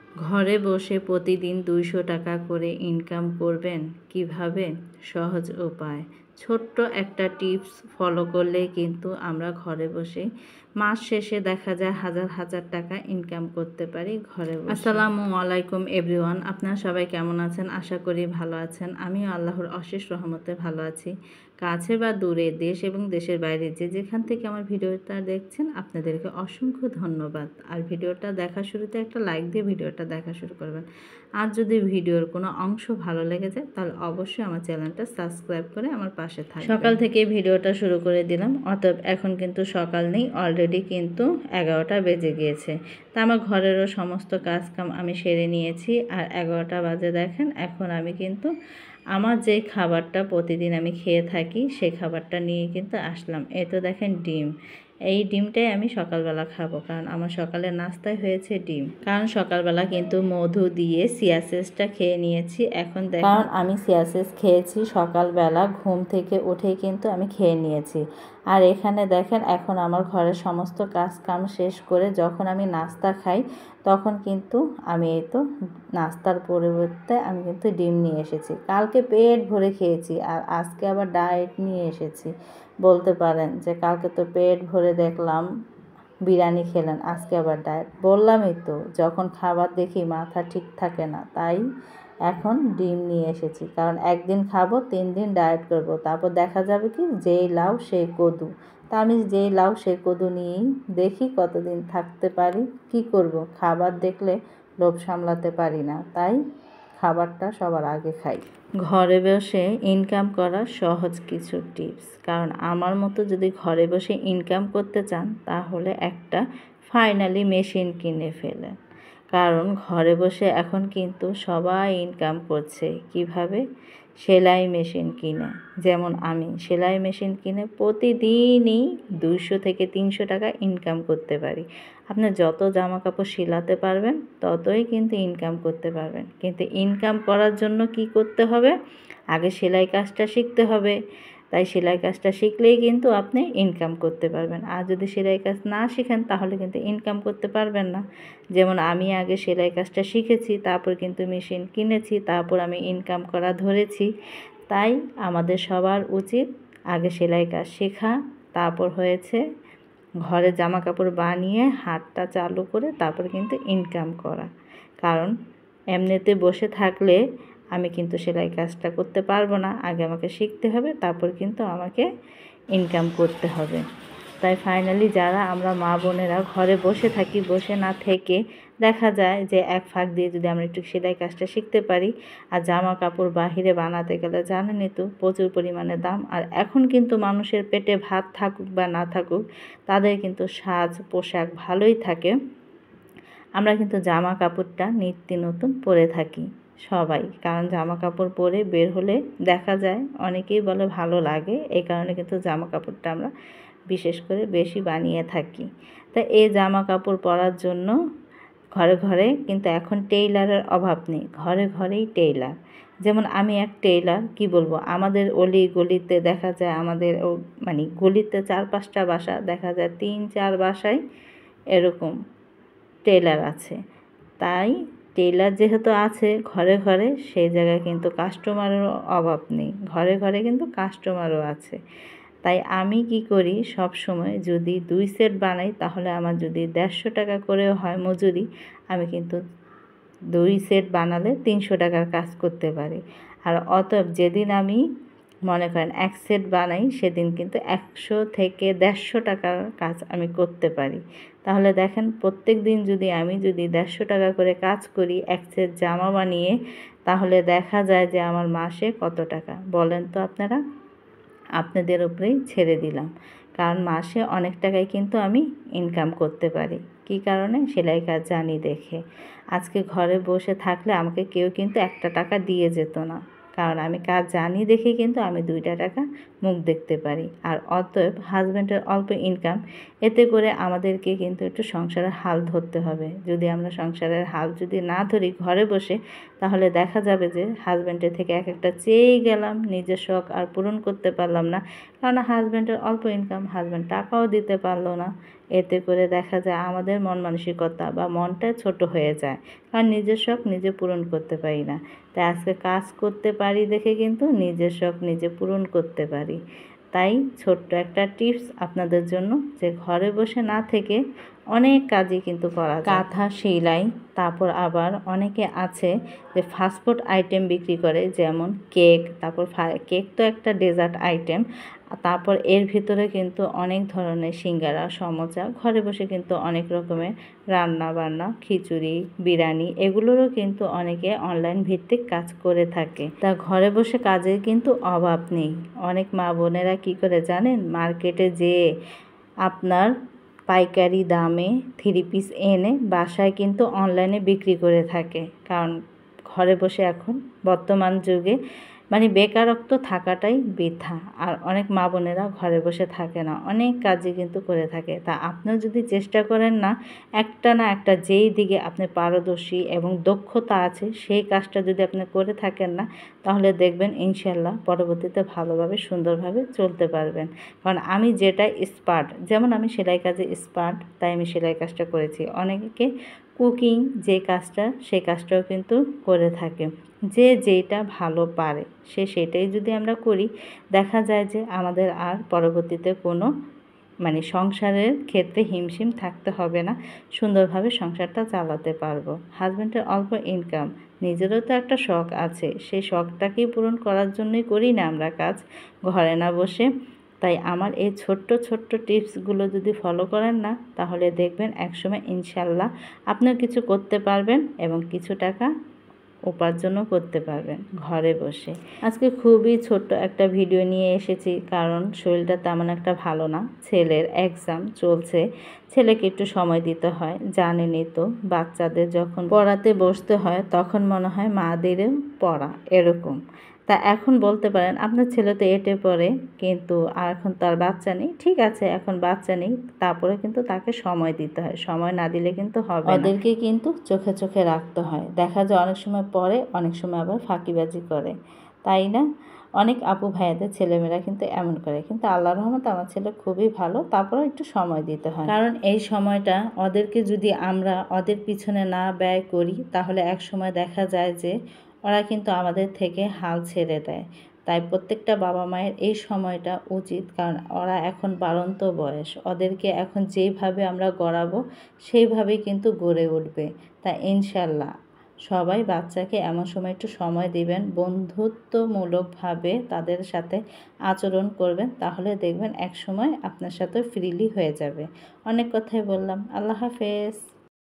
ঘরে বসে প্রতিদিন 200 টাকা করে ইনকাম করবেন কিভাবে? সহজ উপায়। ছোট্ট একটা টিপস ফলো করলেই কিন্তু আমরা ঘরে বসে মাস শেষে দেখা যায় হাজার হাজার টাকা ইনকাম করতে পারি ঘরে বসে। আসসালামু আলাইকুম এভরিওয়ান, আপনারা সবাই কেমন আছেন? আশা করি ভালো আছেন। আমিও আল্লাহর অশেষ রহমতে ভালো আছি। কাছে বা দূরে, দেশ এবং দেশের বাইরে যে যেখান থেকে আমার ভিডিওটা দেখছেন আপনাদেরকে অসংখ্য ধন্যবাদ। আর ভিডিওটা দেখার শুরুতে একটা লাইক দিয়ে ভিডিওটা দেখা শুরু করবেন। আর যদি ভিডিওর কোনো অংশ ভালো লেগে যায় তাহলে অবশ্যই আমার চ্যানেলটা সাবস্ক্রাইব করে আমার পাশে থাকবেন। সকাল থেকে ভিডিওটা শুরু করে দিলাম, অতএব এখন কিন্তু সকাল নেই, অলরেডি কিন্তু 11টা বেজে গিয়েছে। তা আমার ঘরেরও সমস্ত কাজকাম আমি সেরে নিয়েছি। আর 11টা বাজে দেখেন, এখন আমি কিন্তু আমার যে খাবারটা প্রতিদিন আমি খেয়ে থাকি সেই খাবারটা নিয়ে কিন্তু আসলাম। এই তো দেখেন ডিম, এই ডিমটাই আমি সকালবেলা খাবো, কারণ আমার সকালের নাস্তায় হয়েছে ডিম। কারণ সকালবেলা কিন্তু মধু দিয়ে সিয়াসেসটা খেয়ে নিয়েছি। এখন দেখেন, কারণ আমি সিয়াসেস খেয়েছি সকালবেলা ঘুম থেকে উঠেই কিন্তু আমি খেয়ে নিয়েছি। আর এখানে দেখেন, এখন আমার ঘরের সমস্ত কাজ কাম শেষ করে যখন আমি নাস্তা খাই তখন কিন্তু আমি এই তো নাস্তার পরিবর্তে আমি কিন্তু ডিম নিয়ে এসেছি। কালকে পেট ভরে খেয়েছি আর আজকে আবার ডায়েট নিয়ে এসেছি। বলতে পারেন যে কালকে তো পেট ভরে দেখলাম বিরিয়ানি খেলেন, আজকে আবার ডায়েট। বললামই তো, যখন খাবার দেখি মাথা ঠিক থাকে না, তাই এখন ডিম নিয়ে এসেছি। কারণ একদিন খাবো, 3 দিন ডায়েট করব, তারপর দেখা যাবে কি যেই লাউ সেই কদু। তা আমি যেই লাউ সেই কদু নিয়েই দেখি কতদিন থাকতে পারি। কি করব, খাবার দেখলে লোভ সামলাতে পারি না, তাই খাবারটা সবার আগে খাই। ঘরে বসে ইনকাম করার সহজ কিছু টিপস। কারণ আমার মতো যদি ঘরে বসে ইনকাম করতে চান তাহলে একটা ফাইনালি মেশিন কিনে ফেলেন। কারণ ঘরে বসে এখন কিন্তু সবাই ইনকাম করছে। কিভাবে? সেলাই মেশিন কিনে। যেমন আমি সেলাই মেশিন কিনে প্রতিদিনই 200 থেকে 300 টাকা ইনকাম করতে পারি। আপনার যত জামা কাপড় সেলাতে পারবেন ততই কিন্তু ইনকাম করতে পারবেন। কিন্তু ইনকাম করার জন্য কি করতে হবে? আগে সেলাই কাজটা শিখতে হবে। তাই সেলাই কাজটা শিখলেই কিন্তু আপনি ইনকাম করতে পারবেন। আর যদি সেলাই কাজ না শিখেন তাহলে কিন্তু ইনকাম করতে পারবেন না। যেমন আমি আগে সেলাই কাজটা শিখেছি, তারপর কিন্তু মেশিন কিনেছি, তারপর আমি ইনকাম করা ধরেছি। তাই আমাদের সবার উচিত আগে সেলাই কাজ শেখা, তারপর হয়েছে ঘরে জামা কাপড় বানিয়ে হাতটা চালু করে তারপর কিন্তু ইনকাম করা। কারণ এমনিতে বসে থাকলে আমি কিন্তু সেলাই কাজটা করতে পারবো না। আগে আমাকে শিখতে হবে, তারপর কিন্তু আমাকে ইনকাম করতে হবে। তাই ফাইনালি যারা আমরা মা বোনেরা ঘরে বসে থাকি, বসে না থেকে দেখা যায় যে এক ফাঁক দিয়ে যদি আমরা একটু সেলাই কাজটা শিখতে পারি। আর জামা কাপড় বাহিরে বানাতে গেলে জানেনই তো প্রচুর পরিমাণে দাম। আর এখন কিন্তু মানুষের পেটে ভাত থাকুক বা না থাকুক, তাদের কিন্তু সাজ পোশাক ভালোই থাকে। আমরা কিন্তু জামা কাপড়টা নিত্য নতুন পরে থাকি সবাই, কারণ জামা কাপড় পরে বের হলে দেখা যায় অনেকেই বলে ভালো লাগে। এই কারণে কিন্তু জামা কাপড়টা আমরা বিশেষ করে বেশি বানিয়ে থাকি। তা এই জামা কাপড় পরার জন্য ঘরে ঘরে কিন্তু এখন টেইলারের অভাব নেই, ঘরে ঘরেই টেইলার। যেমন আমি এক টেইলার, কি বলবো, আমাদের অলি গলিতে দেখা যায়, আমাদের মানে গলিতে 4-5টা বাসা, দেখা যায় 3-4 বাসায় এরকম টেইলার আছে। তাই টেইলার যেহেতু আছে ঘরে ঘরে, সেই জায়গায় কিন্তু কাস্টমারেরও অভাব নেই, ঘরে ঘরে কিন্তু কাস্টমারও আছে। তাই আমি কি করি, সব সময় যদি 2 সেট বানাই তাহলে আমার যদি 150 টাকা করেও হয় মজুরি, আমি কিন্তু 2 সেট বানালে 300 টাকার কাজ করতে পারি। আর অতএব যেদিন আমি মনে করেন 1 সেট বানাই সেদিন কিন্তু 100 থেকে 150 টাকার কাজ আমি করতে পারি। তাহলে দেখেন, প্রত্যেক দিন যদি আমি 150 টাকা করে কাজ করি 1 সেট জামা বানিয়ে, তাহলে দেখা যায় যে আমার মাসে কত টাকা বলেন তো আপনারা? আপনাদের উপরেই ছেড়ে দিলাম। কারণ মাসে অনেক টাকাই কিন্তু আমি ইনকাম করতে পারি। কী কারণে? সেলাই কাজ জানি দেখে। আজকে ঘরে বসে থাকলে আমাকে কেউ কিন্তু 1টা টাকা দিয়ে যেত না, কারণ আমি কাজ জানি দেখে কিন্তু আমি 2টা টাকা মুখ দেখতে পারি। আর অতএব হাজব্যান্ডের অল্প ইনকাম, এতে করে আমাদেরকে কিন্তু একটু সংসারের হাল ধরতে হবে। যদি আমরা সংসারের হাল যদি না ধরি ঘরে বসে, তাহলে দেখা যাবে যে হাজব্যান্ডের থেকে এক একটা চেয়েই গেলাম, নিজের শখ আর পূরণ করতে পারলাম না। কারণ হাজব্যান্ডের অল্প ইনকাম, হাজব্যান্ড টাকাও দিতে পারলো না। এতে করে দেখা যায় আমাদের মন মানসিকতা বা মনটা ছোট হয়ে যায়, কারণ নিজের শখ নিজে পূরণ করতে পারি না। তাই আজকে কাজ করতে পারি দেখে কিন্তু নিজের শখ নিজে পূরণ করতে পারি। তাই ছোট্ট একটা টিপস আপনাদের জন্য, যে ঘরে বসে না থেকে অনেক কাজই কিন্তু করা যায়। কাঁথা সেলাই, তারপর আবার অনেকে আছে যে ফাস্টফুড আইটেম বিক্রি করে, যেমন কেক, তারপর কেক তো একটা ডেজার্ট আইটেম, তারপর এর ভিতরে কিন্তু অনেক ধরনের সিঙ্গারা, সমোসা, ঘরে বসে কিন্তু অনেক রকমের রান্না বান্না, খিচুড়ি, বিরিয়ানি, এগুলোরও কিন্তু অনেকে অনলাইন ভিত্তিক কাজ করে থাকে। তা ঘরে বসে কাজের কিন্তু অভাব নেই। অনেক মা বোনেরা কী করে জানেন, মার্কেটে যেয়ে আপনার পাইকারি দামে 3 পিস এনে বাসায় কিন্তু অনলাইনে বিক্রি করে থাকে। কারণ ঘরে বসে এখন বর্তমান যুগে বেকারত্ব থাকাটাই বৃথা। আর অনেক মা বোনেরা ঘরে বসে থাকে না, অনেক কাজই কিন্তু করে থাকে। তা আপনিও যদি চেষ্টা করেন না একটা যেই দিকে আপনি পারদর্শী এবং দক্ষতা আছে, সেই কাজটা যদি আপনি করে থাকেন না, তাহলে দেখবেন ইনশাল্লাহ পরবর্তীতে ভালোভাবে সুন্দরভাবে চলতে পারবেন। কারণ আমি যেটা এক্সপার্ট, যেমন আমি সেলাই কাজে এক্সপার্ট, তাই আমি সেলাই কাজটা করেছি। অনেকে কুকিং যে কাজটা, সেই কাজটাও কিন্তু করে থাকে। যে যেটা ভালো পারে সেটাই যদি আমরা করি, দেখা যায় যে আমাদের আর পরবর্তীতে কোনো সংসারের ক্ষেত্রে হিমশিম থাকতে হবে না, সুন্দরভাবে সংসারটা চালাতে পারবো। হাজব্যান্ডের অল্প ইনকাম, নিজেরও তো একটা শখ আছে, সেই শখটাকেই পূরণ করার জন্যই করি না আমরা কাজ, ঘরে না বসে। তাই আমার এই ছোট্ট ছোট্ট টিপসগুলো যদি ফলো করেন না, তাহলে দেখবেন একসময় ইনশাল্লাহ আপনিও কিছু করতে পারবেন এবং কিছু টাকা উপার্জনও করতে পারবেন ঘরে বসে। আজকে খুবই ছোট্ট একটা ভিডিও নিয়ে এসেছি, কারণ শরীরটা তেমন একটা ভালো না, ছেলের এক্সাম চলছে, ছেলেকে একটু সময় দিতে হয়। জানেনই তো, বাচ্চাদের যখন পড়াতে বসতে হয় তখন মনে হয় মাদেরও পড়া এরকম। তা এখন বলতে পারেন আপনার ছেলে তো এটে পড়ে, কিন্তু এখন তার বাচ্চা নেই। ঠিক আছে, এখন বাচ্চা নেই, তারপরে কিন্তু তাকে সময় দিতে হয়, সময় না দিলে কিন্তু হবে না। ওদেরকে কিন্তু চোখে চোখে রাখতে হয়। দেখা যায় অনেক সময় পড়ে, অনেক সময় আবার ফাঁকিবাজি করে, তাই না? অনেক আপু ভাইয়াদের ছেলেমেয়েরা কিন্তু এমন করে, কিন্তু আল্লাহর রহমতে আমার ছেলে খুবই ভালো, তারপরেও একটু সময় দিতে হয়। কারণ এই সময়টা ওদেরকে যদি আমরা ওদের পিছনে না ব্যয় করি, তাহলে এক সময় দেখা যায় যে ওরা কিন্তু আমাদের থেকে হাল ছেড়ে দেয়। তাই প্রত্যেকটা বাবা মায়ের এই সময়টা উচিত, কারণ ওরা এখন বাড়ন্ত বয়স, ওদেরকে এখন যেইভাবে আমরা গড়াবো সেইভাবেই কিন্তু গড়ে উঠবে। তা ইনশাল্লাহ সবাই বাচ্চাকে এমন সময় একটু সময় দিবেন, বন্ধুত্বমূলকভাবে তাদের সাথে আচরণ করবেন, তাহলে দেখবেন এক সময় আপনার সাথে ফ্রিলি হয়ে যাবে। অনেক কথাই বললাম, আল্লাহ হাফেজ।